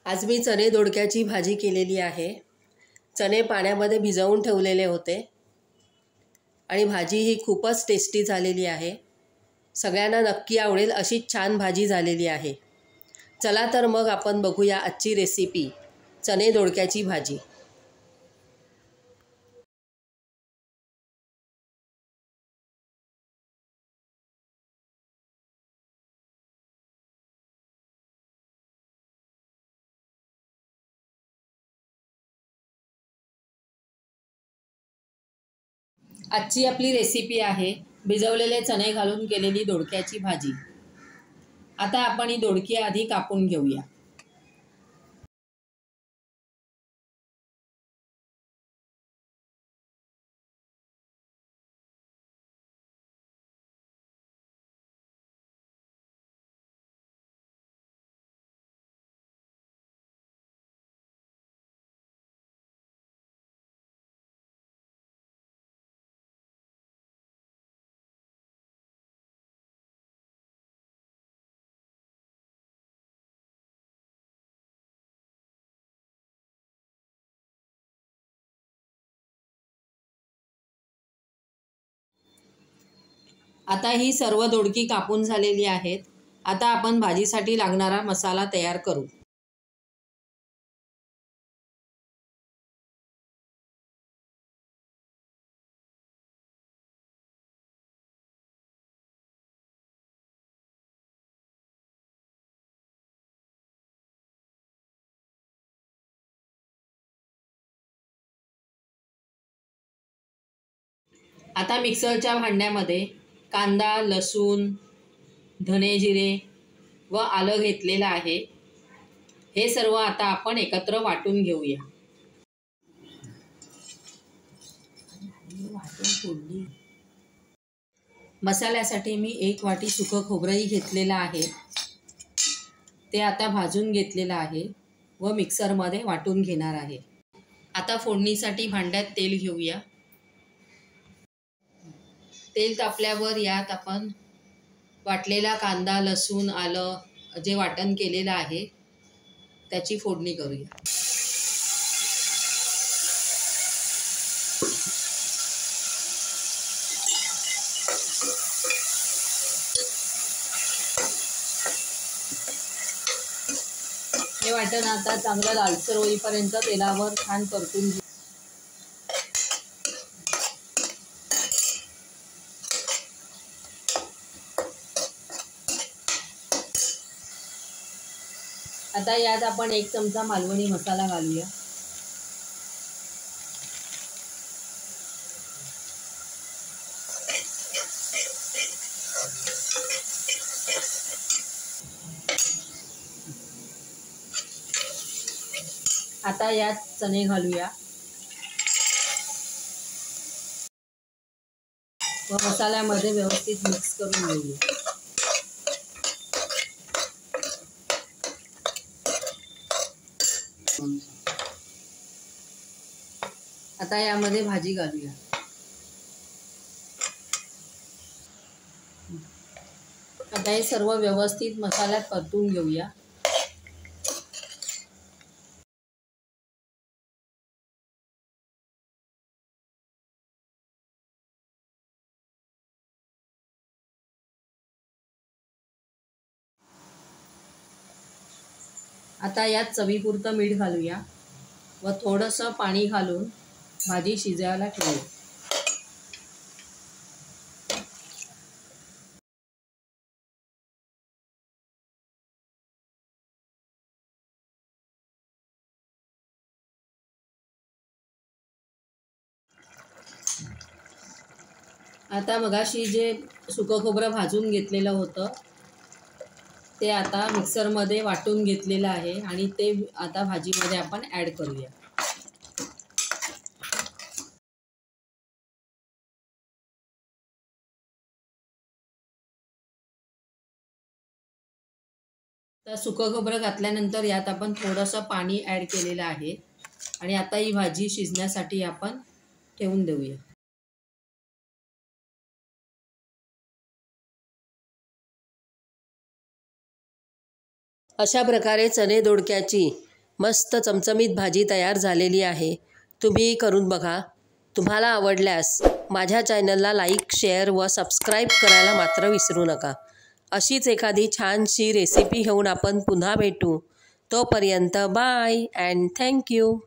आज मी चणे दोडक्याची भाजी केलेली आहे। चणे पाण्यामध्ये भिजवून ठेवलेले होते आणि भाजी ही खूपच टेस्टी झालेली आहे। सगळ्यांना नक्की आवडेल अशी छान भाजी झालेली आहे। चला तर मग आपण बघूया आजची रेसिपी, चणे दोडक्याची भाजी। आजची आपली रेसिपी आहे भिजवलेले चणे घालून केलेली दोडक्याची भाजी। आता आपण ही दोडकी आधी कापून घेऊया। आता ही सर्व दोडकी कापून झालेली आहेत। आता आपण भाजीसाठी लागणारा मसाला तयार करू। आता मिक्सरच्या भांड्यामध्ये कांदा, लसूण, धने जिरे व आलं घेतलेलं आहे। हे सर्व आता आपण एकत्र वाटून घेऊया। मसाल्यासाठी मी 1 वाटी सुकं खोबरंही घेतलेलं आहे। ते आता भाजून घेतलेलं आहे व मिक्सरमध्ये वाटून घेणार आहे। आता फोडणीसाठी भांड्यात तेल घेऊया। तेल तापल्यावर यात आपण वाटलेला कांदा, लसूण, आलं जे वाटण केलेलं आहे त्याची फोडणी करूया। हे वाटण आता चांगलं लालसर होईपर्यंत तेलावर छान परतून घेऊ। आता यात आपण 1 चमचा मालवणी मसाला घालूया। आता यात चणे घालूया व मसाल्यामध्ये व्यवस्थित मिक्स करून घेऊया। आता यामध्ये भाजी घालूया। आता हे सर्व व्यवस्थित मसाल्यात परतून घेऊया। आता यात चवीपुरतं मीठ घालूया व थोडंसं पाणी घालून भाजी शिजायला ठेवूया। आता मगाशी जे सुकं खोबरं भाजून घेतलेलं होतं ते आता मिक्सरमध्ये वाटून घेतलेलं आहे आणि ते आता भाजीमध्ये आपण ॲड करूया। तर सुकं खोबरं घातल्यानंतर यात आपण थोडंसं पाणी ॲड केलेलं आहे आणि आता ही भाजी शिजण्यासाठी आपण ठेवून देऊया। अशा प्रकारे चणे दोडक्याची मस्त चमचमीत भाजी तयार झालेली आहे. तुम्ही करून बघा. तुम्हाला आवडल्यास माझ्या चॅनलला लाईक, शेअर व सबस्क्राईब करायला मात्र विसरू नका. अशीच एखादी छानशी रेसिपी घेऊन आपण पुन्हा भेटू. तोपर्यंत बाय अँड थँक्यू.